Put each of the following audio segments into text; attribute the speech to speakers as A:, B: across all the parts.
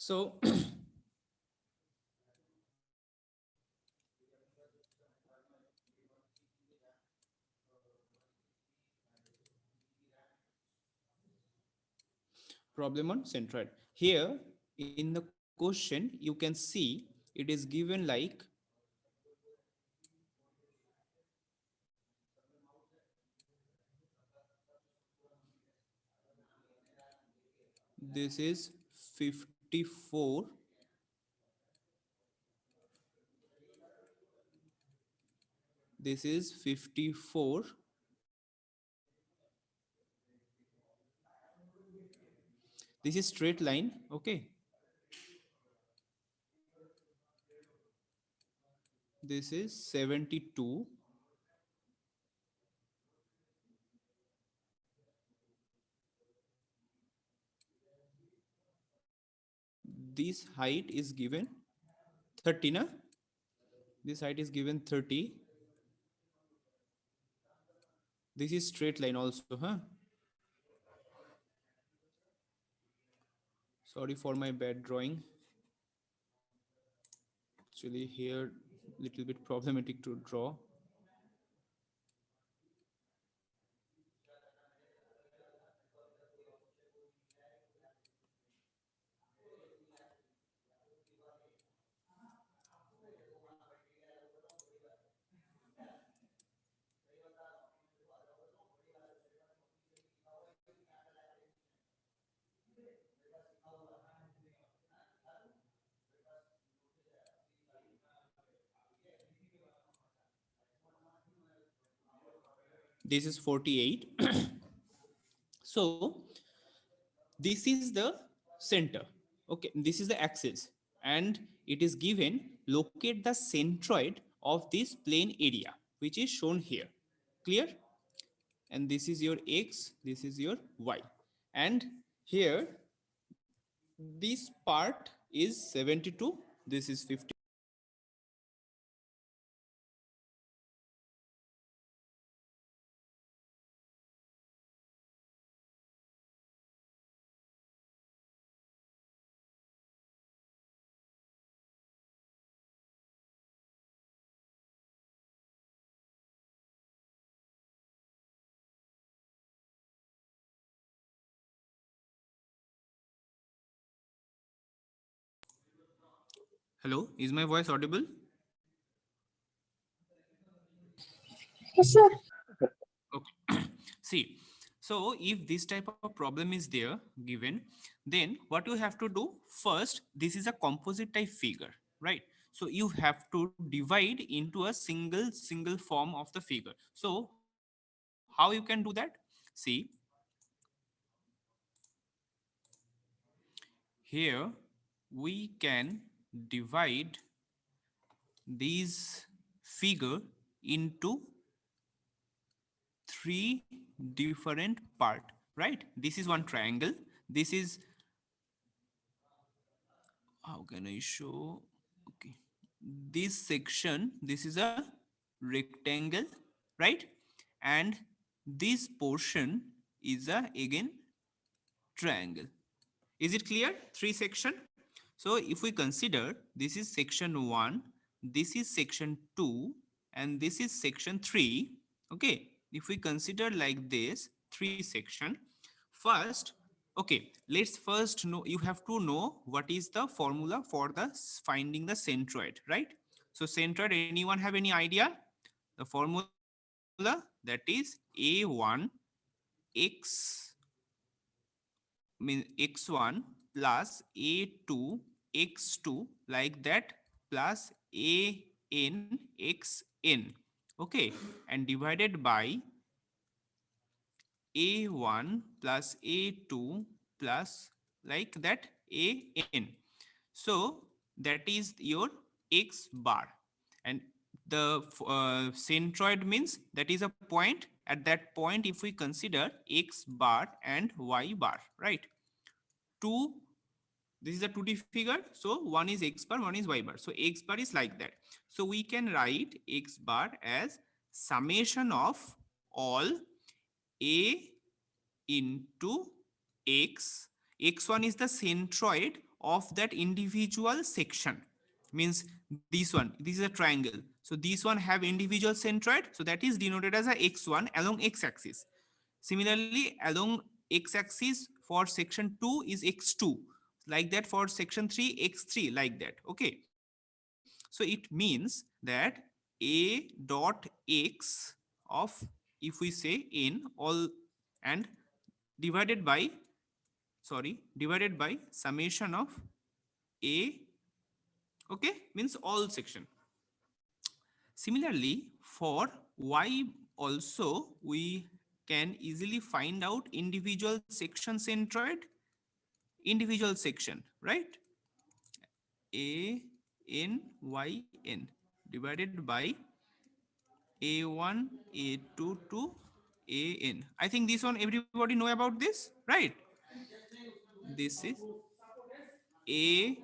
A: So problem on centroid. Here in the question you can see it is given like this is 54, this is 54, this is straight line, okay, this is 72, this height is given 30 na, this height is given 30, this is straight line also, huh? Sorry for my bad drawing, actually here little bit problematic to draw. This is 48. So this is the center, okay, this is the axis, and it is given locate the centroid of this plane area which is shown here, clear, and this is your x, this is your y, and here this part is 72, this is 50. Hello, is my voice audible?
B: Yes, sir.
A: Okay. See, so if this type of problem is there given, then what you have to do first, this is a composite type figure, right? So you have to divide into a single form of the figure. So how you can do that? See, here we can divide these figure into three different part, right? This is one triangle, this is, how can I show, okay, this section, this is a rectangle, right, and this portion is a again triangle. Is it clear? Three section. So if we consider this is section 1, this is section 2, and this is section 3, okay, if we consider like this three section, first, okay, let's first know, you have to know what is the formula for the finding the centroid, right? So centroid, anyone have any idea? The formula that is a1 x mean x1 plus a2 x2 like that plus a n x n, okay, and divided by a1 plus a2 plus like that a n. So that is your x bar, and the centroid means that is a point. At that point, if we consider x bar and y bar, right? Two, this is a 2D figure, so one is x bar, one is y bar, so x bar is like that. So we can write x bar as summation of all a into x, x1 is the centroid of that individual section. Means this one, this is a triangle. So this one have individual centroid. So that is denoted as a x1 along x-axis. Similarly, along x-axis for section 2 is x2. Like that for section 3, x3, like that. Okay. So it means that a dot x of, if we say in all, and divided by, divided by summation of a, okay, means all section. Similarly, for y also we can easily find out individual section centroid, individual section, right? A n y n divided by a1 a2 to an. I think this one everybody know about this, right? This is a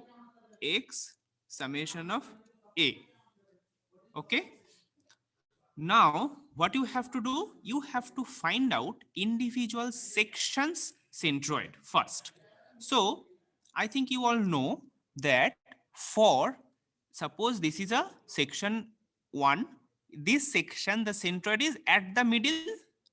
A: x summation of a. Okay. Now, what you have to do, you have to find out individual sections centroid first. So, I think you all know that for, suppose this is a section 1, this section, the centroid is at the middle,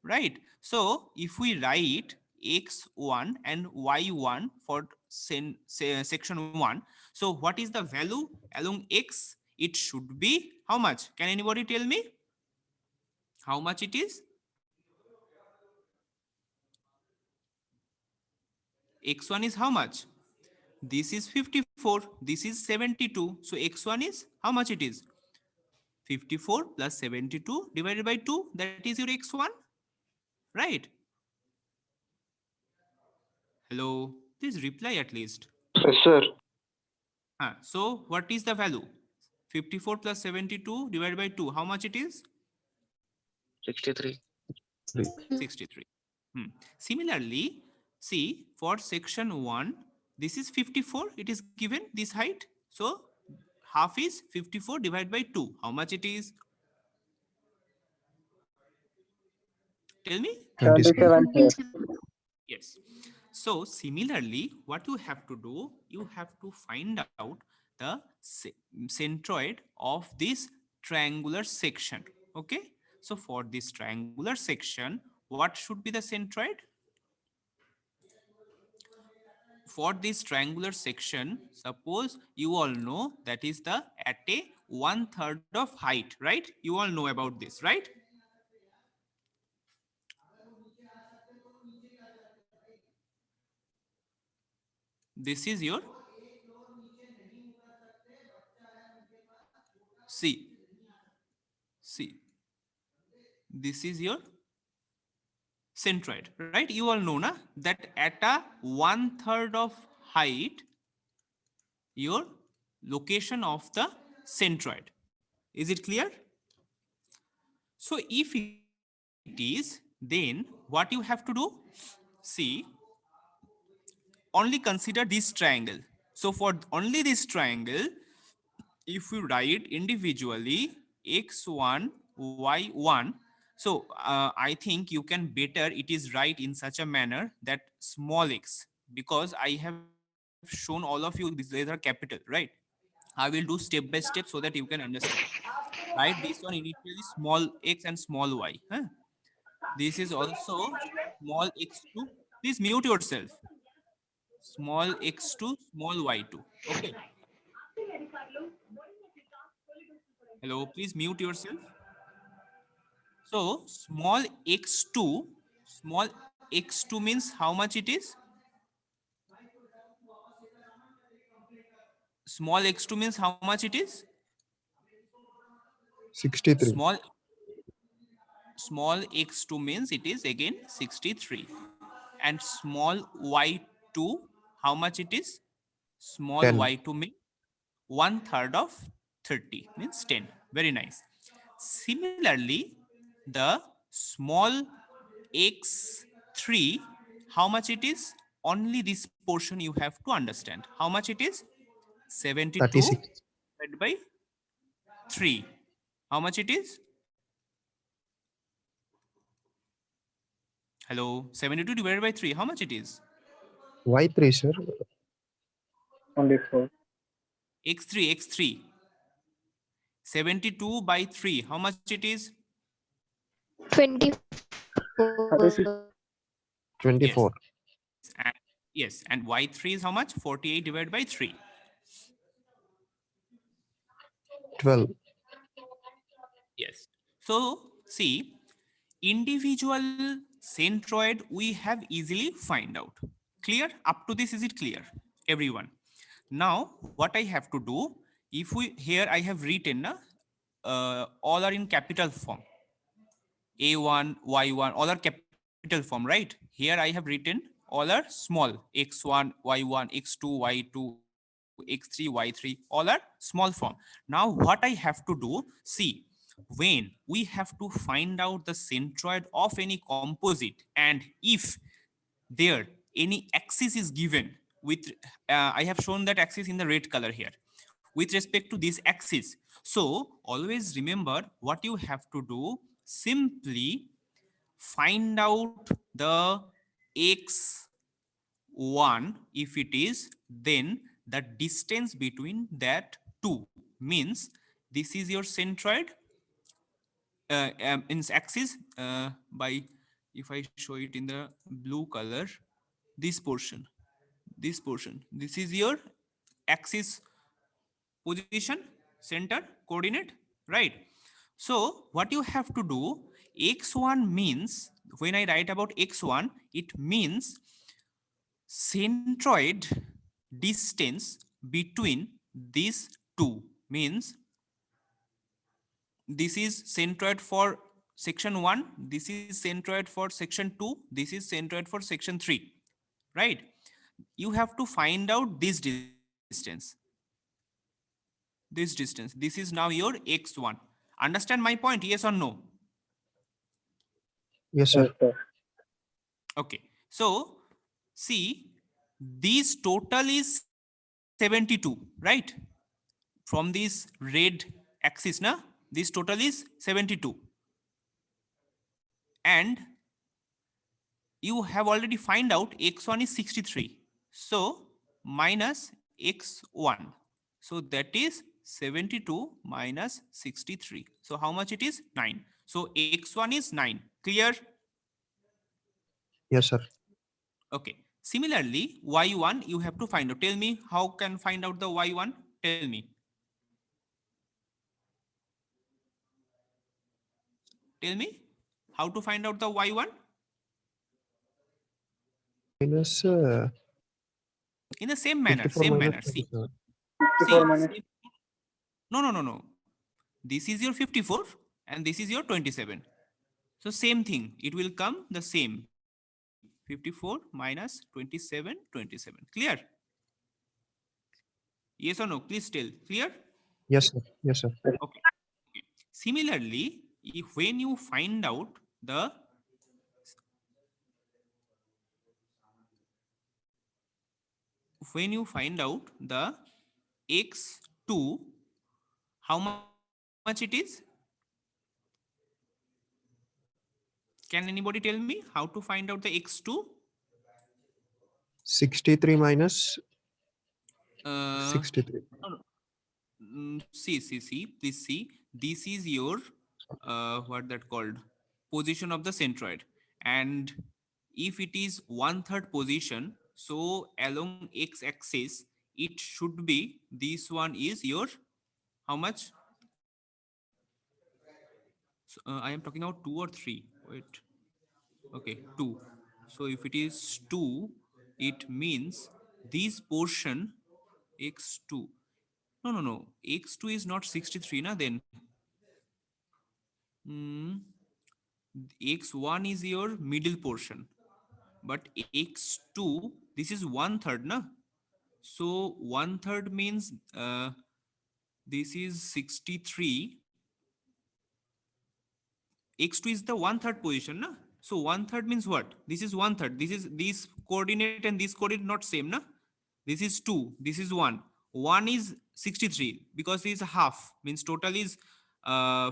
A: right? So, if we write x1 and y1 for section 1, so what is the value along x? It should be how much? Can anybody tell me? How much it is? X1 is how much? This is 54. This is 72. So X1 is how much it is? 54 plus 72 divided by 2. That is your X1. Right? Hello. Please reply at least.
C: Yes, sir.
A: So what is the value? 54 plus 72 divided by 2. How much it is?
C: 63.
A: 63. Similarly, see, for section 1, this is 54. It is given this height. So half is 54 divided by 2. How much it is? Tell me.
B: 27.
A: Yes. So similarly, what you have to do, you have to find out the centroid of this triangular section. Okay. So for this triangular section, what should be the centroid? For this triangular section, suppose you all know that is the at a 1/3 of height, right? You all know about this, right? This is your C. This is your centroid, right? You all know na that at a 1/3 of height, your location of the centroid. Is it clear? So if it is, then what you have to do? See, only consider this triangle. So for only this triangle, if we write individually x1, y1, so I think you can better it is right in such a manner that small x, because I have shown all of you these are capital, right? I will do step by step so that you can understand. Right, this one initially small x and small y. Huh? This is also small x2. Please mute yourself. Small x2, small y2. Okay. Hello, please mute yourself. So small x2 means how much it is? Small x2 means how much it is?
B: 63.
A: Small x2 means it is again 63. And small y2, how much it is? Small
B: 10.
A: y2 means 1/3 of 30 means 10. Very nice. Similarly, the small x3, how much it is? Only this portion you have to understand. How much it is? 72
B: 36.
A: divided by 3. How much it is? Hello, 72 divided by 3. How much it is?
B: Y3, sir. Only 4.
A: x3. 72 by 3. How much it is?
B: 36.
D: 24.
E: 24.
A: Yes. And yes. And y3 is how much? 48 divided by 3.
E: 12.
A: Yes. So see, individual centroid we have easily find out. Clear? Up to this, is it clear? Everyone. Now, what I have to do, if we here I have written all are in capital form. A1, Y1, all are capital form, right? Here I have written all are small. X1, Y1, X2, Y2, X3, Y3, all are small form. Now, what I have to do, see, when we have to find out the centroid of any composite, and if there any axis is given with, I have shown that axis in the red color here, with respect to this axis. So always remember what you have to do, simply find out the x1. If it is, then the distance between that two means this is your centroid in axis by, if I show it in the blue color, this portion, this is your axis position, center, coordinate, right? So what you have to do, x1 means, when I write about x1, it means centroid distance between these two, means this is centroid for section 1, this is centroid for section 2, this is centroid for section 3, right? You have to find out this distance. This is now your x1. Understand my point? Yes or no?
E: Yes, sir.
B: Yes, sir.
A: Okay. So see, this total is 72, right? From this red axis, na? This total is 72. And you have already find out x1 is 63. So minus x1. So that is 72 minus 63. So how much it is? 9. So x1 is 9. Clear?
E: Yes, sir.
A: Okay. Similarly, y1 you have to find out. Tell me how can find out the y1? Tell me. Tell me how to find out the y1?
E: Minus
A: In the same manner,
E: 54
A: same
E: minus
A: manner. See,
E: 27.
B: 54 minus.
A: no. This is your 54 and this is your 27. So same thing. It will come the same. 54 minus 27, 27. Clear? Yes or no? Please tell. Clear?
E: Yes, sir. Yes, sir.
A: Okay. Similarly, if when you find out the x2, how much it is? Can anybody tell me how to find out the x2?
E: 63 minus
A: Uh,
E: 63.
A: no, no. See, please see. This is your what that called, position of the centroid, and if it is 1/3 position, so along x-axis it should be, this one is your how much? So, I am talking about 2 or 3. Wait. Okay, 2. So if it is 2, it means this portion x2. No. X2 is not 63, na then. Hmm. X1 is your middle portion, but x2, this is 1/3, na? So 1/3 means this is 63. X2 is the 1/3 position, na? So 1/3 means what? This is 1/3. This is this coordinate and this coordinate not same, na? This is 2. This is 1. 1 is 63 because this is half, means total is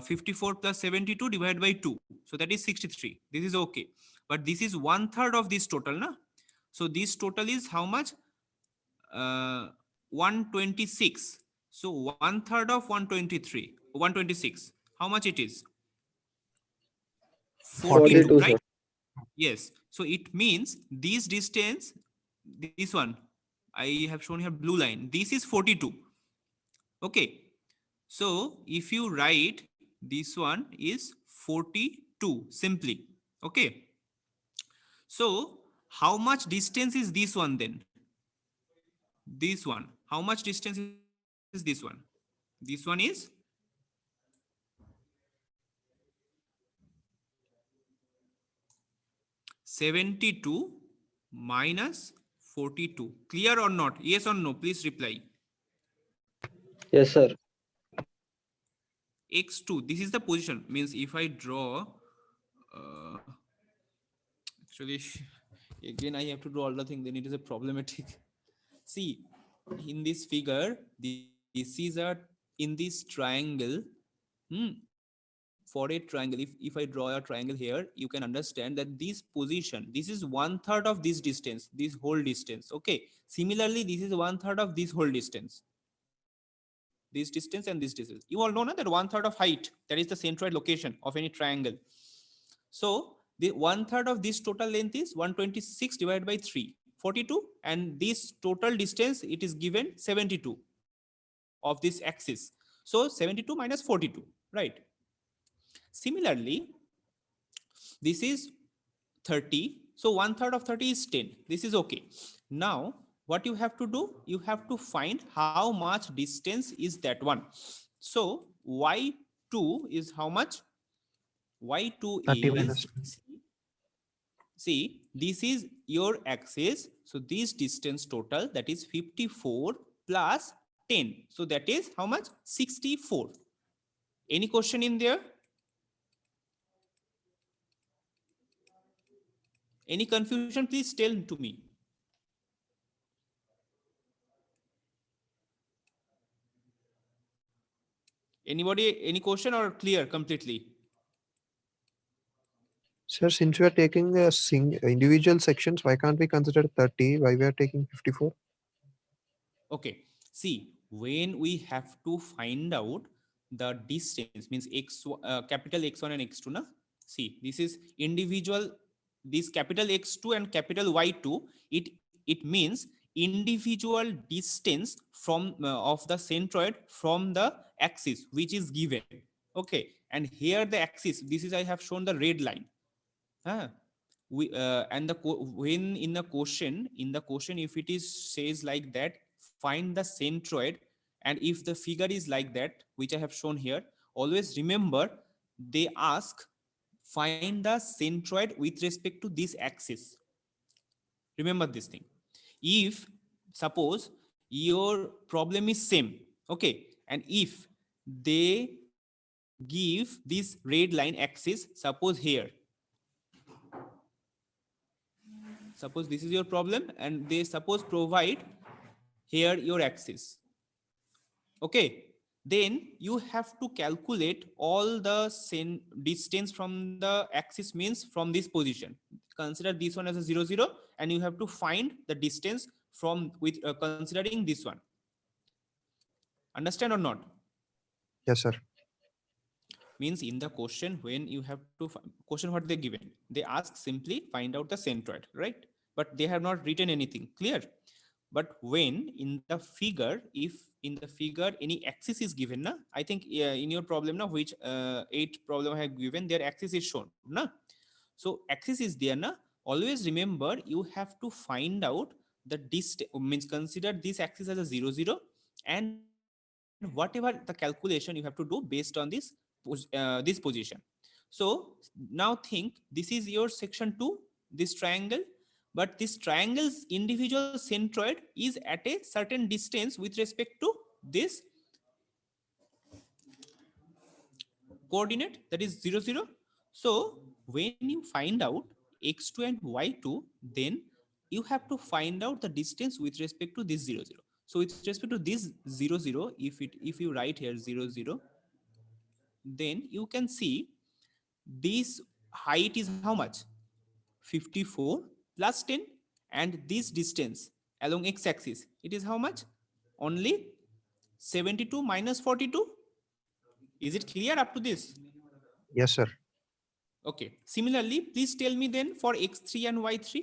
A: 54 plus 72 divided by 2. So that is 63. This is okay. But this is 1/3 of this total, na? So this total is how much? 126. So 1/3 of 126. How much it is? 42,
B: 42,
A: right?
B: sir.
A: Yes. So it means this distance, this one, I have shown here blue line. This is 42. Okay. So if you write this one is 42 simply. Okay. So how much distance is this one then? This one. How much distance is this one? This one is 72 minus 42. Clear or not? Yes or no? Please reply.
B: Yes, sir.
A: X2. This is the position. Means if I draw, actually, again I have to draw all the thing. Then it is a problematic. See, in this figure, this is a in this triangle. For a triangle, if I draw a triangle here, you can understand that this position, this is 1/3 of this distance, this whole distance. Okay. Similarly, this is 1/3 of this whole distance. This distance and this distance. You all know that 1/3 of height, that is the centroid location of any triangle. So the 1/3 of this total length is 126 divided by 3, 42, and this total distance, it is given 72 of this axis. So 72 minus 42, right? Similarly, this is 30. So 1/3 of 30 is 10. This is okay. Now, what you have to do, you have to find how much distance is that one. So y2 is how much? Y2
E: 30
A: is,
E: minus.
A: see, this is your axis. So this distance total, that is 54 plus 10. So that is how much? 64. Any question in there? Any confusion, please tell to me. Anybody, any question or clear completely?
E: Sir, since we are taking individual sections, why can't we consider 30? Why we are taking 54?
A: Okay. See, when we have to find out the distance, means x, capital X1 and X2, na? See, this is individual, this capital X2 and capital Y2, it means individual distance from of the centroid from the axis which is given. Okay. And here the axis, this is, I have shown the red line. We and the when in the question, if it is says like that, find the centroid, and if the figure is like that, which I have shown here, always remember they ask find the centroid with respect to this axis. Remember this thing. If suppose your problem is same, okay, and if they give this red line axis, suppose here, suppose this is your problem, and they suppose provide here your axis. Okay, then you have to calculate all the distance from the axis, means from this position. Consider this one as a 0, 0, and you have to find the distance from with considering this one. Understand or not?
E: Yes, sir.
A: Means in the question, when you have to question, what they given, they ask simply find out the centroid, right? But they have not written anything. Clear? But when in the figure, if in the figure any axis is given, na, I think in your problem now, which 8 problem I have given, their axis is shown, na. So axis is there, na. Always remember you have to find out the distance, means consider this axis as a 0, 0, and whatever the calculation you have to do based on this this position. So now think, this is your section 2, this triangle, but this triangle's individual centroid is at a certain distance with respect to this coordinate, that is 0, 0. So when you find out x2 and y2, then you have to find out the distance with respect to this 0, 0. So with respect to this 0, 0, if you write here 0, 0, then you can see this height is how much? 54 plus 10, and this distance along x-axis, it is how much? only 72 minus 42. Is it clear up to this?
E: Yes, sir.
A: Okay. Similarly, please tell me then for x3 and y3.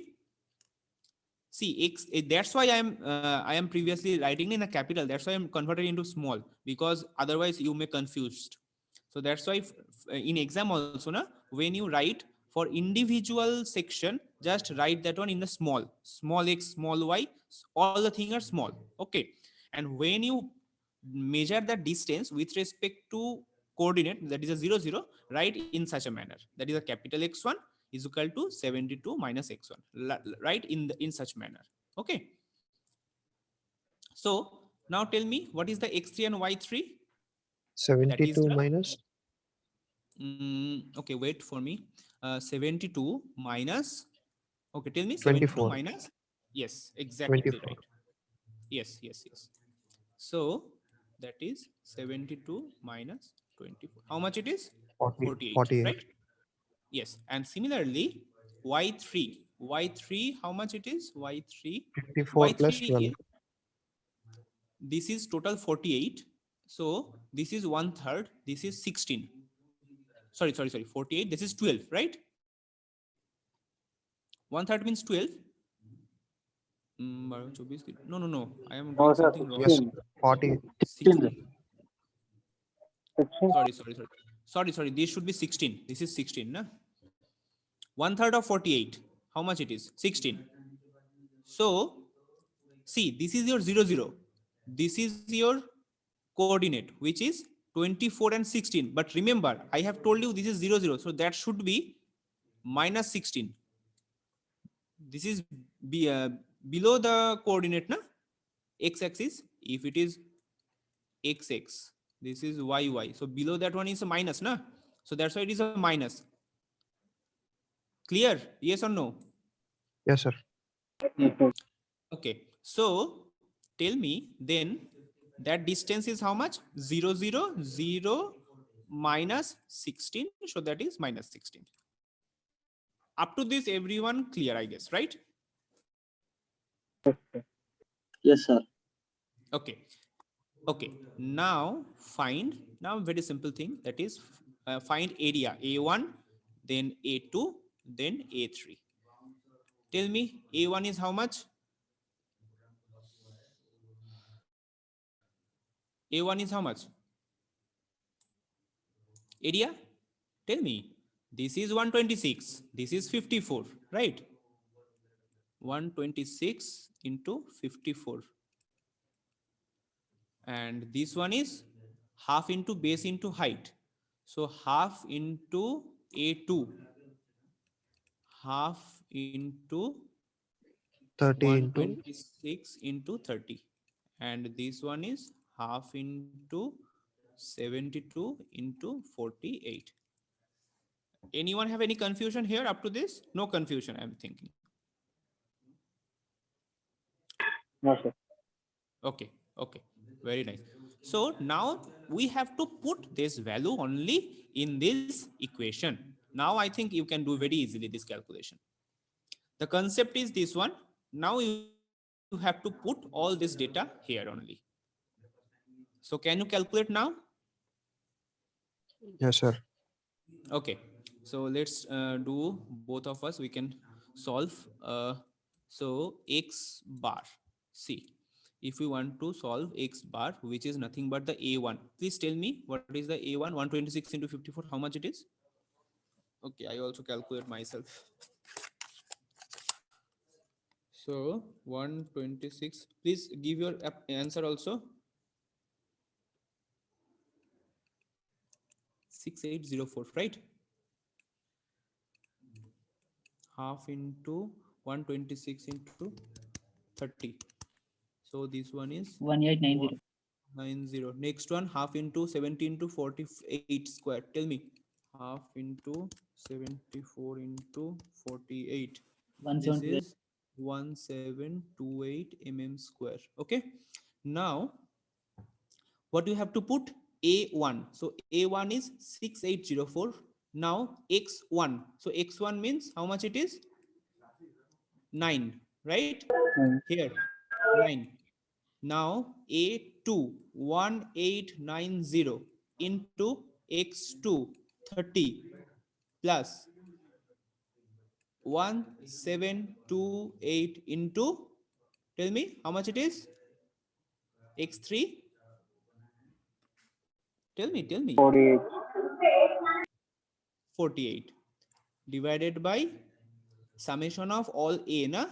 A: See, that's why I am previously writing in a capital. That's why I'm converted into small, because otherwise you may confused. So that's why in exam also, na, when you write for individual section, just write that one in the small x, small y, all the things are small. Okay. And when you measure the distance with respect to coordinate, that is a 0, 0, write in such a manner. That is a capital X1 is equal to 72 minus x1, right, in such manner. Okay, so now tell me what is the x3 and y3. That is
E: 72
A: the
E: minus
A: okay, wait for me. 72 minus, okay, tell me 72
E: 24.
A: minus, yes, exactly
E: 24.
A: right. Yes, yes, yes. So that is 72 minus 24. How much it is?
E: 40,
A: 48,
E: 48.
A: right? Yes. And similarly, y3, how much it is? y3,
E: 54 plus
A: y3
E: 12.
A: is, this is total 48. So this is 1/3, this is 16. Sorry, 48. This is 12, right? 1/3 means 12. No. I am doing
D: No, sir,
A: something wrong.
E: Yes,
D: 16.
E: 40.
A: 16.
D: 16.
A: Sorry. This should be 16. This is 16, na? 1/3 of 48. How much it is? 16. So see, this is your 0, 0. This is your coordinate, which is 24 and 16. But remember, I have told you this is 0, 0. So that should be minus 16. This is below the coordinate, na? X-axis. If it is XX, this is YY. So below that one is a minus, na? So that's why it is a minus. Clear? Yes or no?
E: Yes, sir.
D: Yes, sir.
A: Okay. So tell me then that distance is how much? 0, 0, 0 minus 16. So that is minus 16. Up to this, everyone clear, I guess, right?
B: Yes, sir.
A: Okay. Okay. Now very simple thing, that is find area A1, then A2, then A3. Tell me A1 is how much? A1 is how much? Area? Tell me. This is 126. This is 54, right? 126 into 54. And this one is half into base into height. So half into A2. Half into
E: 30 into
A: 126 into 30. And this one is half into 72 into 48. Anyone have any confusion here up to this? No confusion, I'm thinking.
D: No, sir.
A: Okay. Very nice. So now we have to put this value only in this equation. Now I think you can do very easily this calculation. The concept is this one. Now you have to put all this data here only. So can you calculate now?
E: yes, sir.
A: Okay. So let's do both of us. We can solve. So x bar. See, if we want to solve x bar, which is nothing but the A1. Please tell me what is the A1? 126 into 54. How much it is? Okay, I also calculate myself. So 126. Please give your answer also. 6804, right? Half into 126 into 30. So this one is
F: 1890.
A: 90. Next one, half into 70 into 48 square. Tell me. Half into 74 into 48. This
F: 178.
A: is 1728 square. Okay. Now, what you have to put? A1. So A1 is 6804. Now X1. So X1 means how much it is? 9, right?
D: Mm.
A: Here, 9. Now A2 1890 into X2 30 plus 1728 into, tell me how much it is? X3, tell me
D: 48.
A: 48 divided by summation of all A na.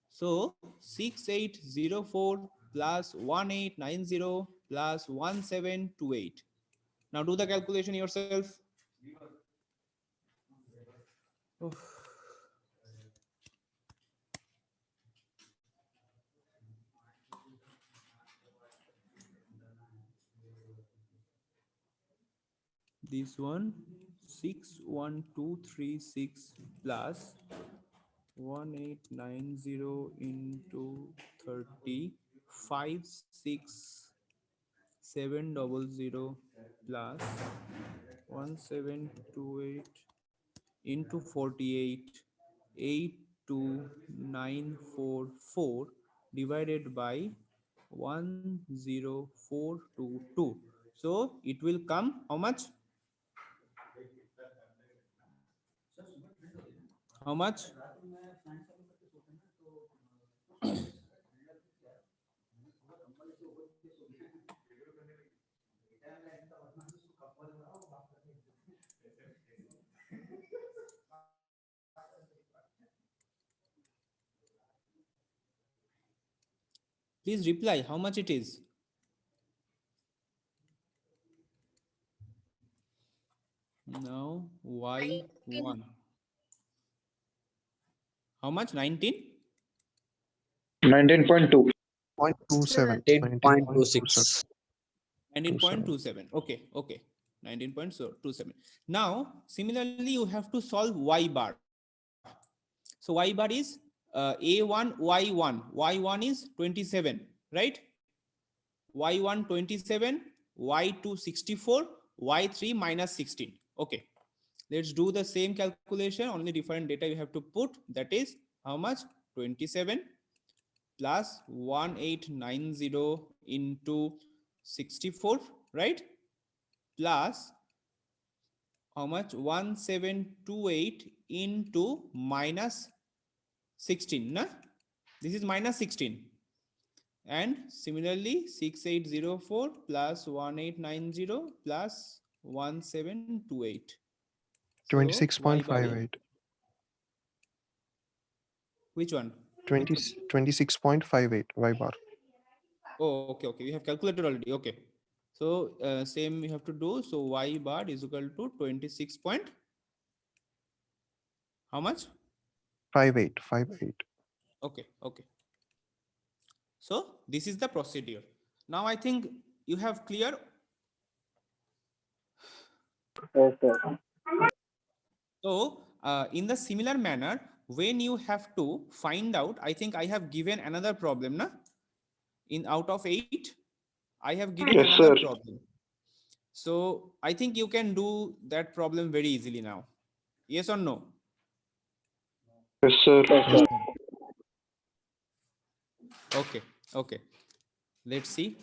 A: So 6804 plus 1890 plus 1728. Now do the calculation yourself. Oof. This one 61236 plus 1890 into 30 56700 plus 1728 into 48 82944 divided by 10422. So it will come how much? How much? Please reply how much it is. Now y1. How much? 19?
C: 19.2.
E: 0.27.
C: 10.26.
A: 19.27. Okay, okay. 19.27. Now, similarly, you have to solve y bar. So y bar is a1, y1. Y1 is 27, right? Y1 27, Y2 64, Y3 minus 16. Okay. Let's do the same calculation, only different data you have to put. That is how much? 27 plus 1890 into 64, right? Plus how much? 1728 into minus 16. Na? This is minus 16. And similarly 6804 plus 1890 plus 1728. So y bar is
E: 26.58.
A: which one?
E: 26.58 y bar.
A: Oh, okay, okay. We have calculated already. Okay. So same we have to do. So y bar is equal to 26 point. How much?
E: 58.
A: Okay, okay. So this is the procedure. Now I think you have clear.
D: Yes, sir.
A: So in the similar manner, when you have to find out, I think I have given another problem, na? In out of 8, I have given
C: Yes,
A: another
C: sir.
A: problem. So I think you can do that problem very easily now. Yes or no?
C: Yes, sir.
D: Yes,
E: Yes,
D: sir.
E: sir.
A: Okay, okay. Let's see.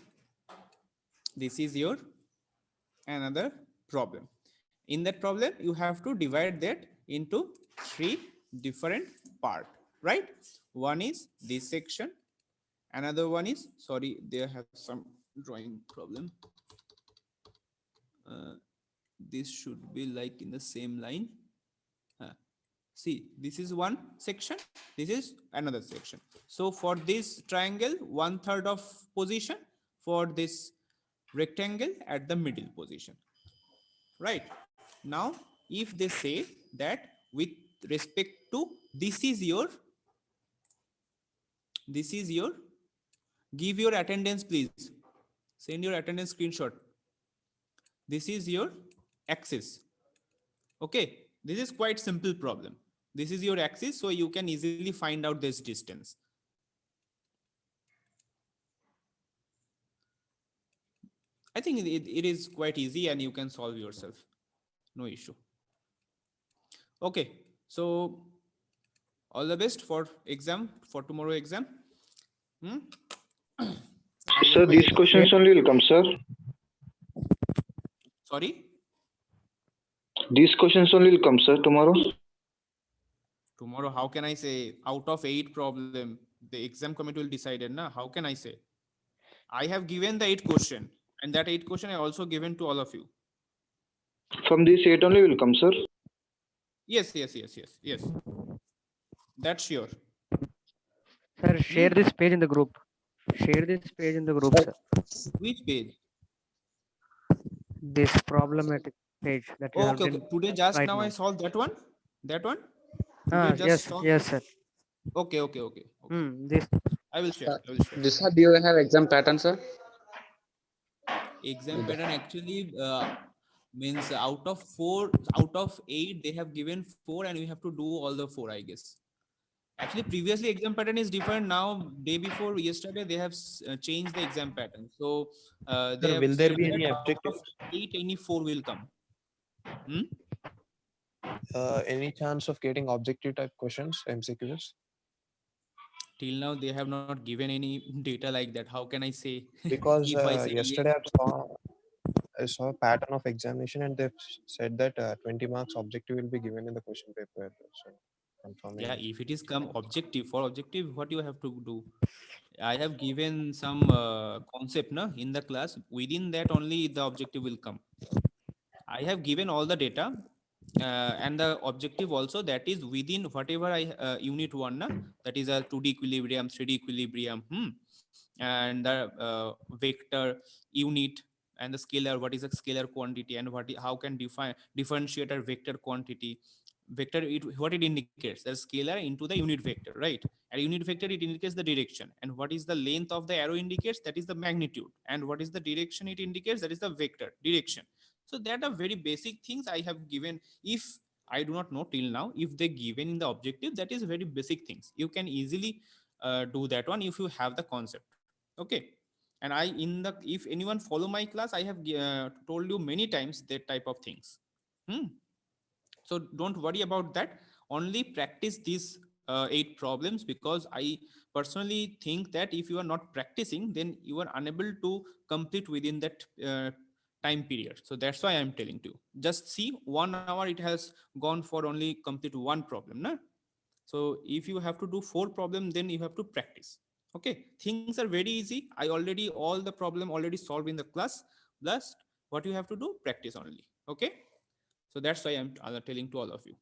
A: This is your another problem. In that problem, you have to divide that into 3 different part, right? One is this section. Another one is, sorry, they have some drawing problem. This should be like in the same line. See, this is one section, this is another section. So for this triangle, 1/3 of position, for this rectangle at the middle position, right? Now, if they say that with respect to this is your, give your attendance, please. Send your attendance screenshot. This is your axis. Okay, this is quite simple problem. This is your axis, so you can easily find out this distance. I think it is quite easy and you can solve yourself. No issue. Okay, so all the best for exam, for tomorrow exam.
C: Sir, these questions only will come, sir.
A: Sorry.
C: These questions only will come, sir, tomorrow.
A: Tomorrow, how can I say out of 8 problem, the exam committee will decide it, na? How can I say? I have given the 8 question, and that 8 question I also given to all of you.
C: From these 8 only will come, sir.
A: Yes. That's sure.
F: Sir, share this page in the group. Share this page in the group, sir.
A: Which page?
F: This problematic page that you have
A: Okay.
F: been.
A: Today just
F: right
A: now I
F: now.
A: solved that one. That one.
F: Ah,
A: Today just
F: yes,
A: solved-
F: yes, sir.
A: Okay.
F: This
A: I will share.
G: This do you have exam pattern, sir?
A: Exam pattern actually means out of 8 they have given 4 and we have to do all the 4, I guess. Actually previously exam pattern is different. Now day before yesterday they have changed the exam pattern. So they
E: Sir,
A: have
E: will there
A: said
E: be
A: that
E: any
A: out of
E: objectives?
A: 8 any 4 will come.
E: Any chance of getting objective type questions, MCQs?
A: Till now they have not given any data like that. How can I say?
E: Because
A: If I say
E: yesterday I saw a pattern of examination and they've said that 20 marks objective will be given in the question paper. So confirming.
A: yeah, if it is come objective, for objective what you have to do, I have given some concept in the class. Within that only the objective will come. I have given all the data and the objective also, that is within whatever I unit 1 that is a 2D equilibrium, 3D equilibrium, and the vector unit and the scalar, what is a scalar quantity, and how can differentiate a vector quantity. Vector, what it indicates, the scalar into the unit vector, right? And unit vector, it indicates the direction, and what is the length of the arrow indicates, that is the magnitude, and what is the direction it indicates, that is the vector direction. So that are very basic things I have given. If I do not know till now, if they given in the objective, that is very basic things. You can easily do that one if you have the concept. Okay. And if anyone follow my class, I have told you many times that type of things. So don't worry about that. Only practice these 8 problems, because I personally think that if you are not practicing, then you are unable to complete within that time period. So that's why I'm telling you. Just see 1 hour it has gone for only complete 1 problem. So if you have to do 4 problems, then you have to practice. Okay, things are very easy. I already all the problem already solved in the class. Plus what you have to do, practice only. Okay. So that's why I'm telling to all of you.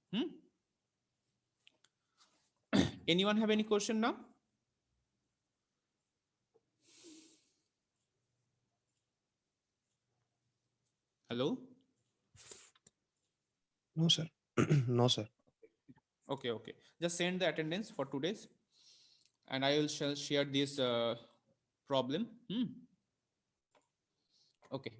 A: Anyone have any question now? Hello?
E: No, sir. No, sir.
A: Okay. Just send the attendance for today's, and I will share this problem. Okay.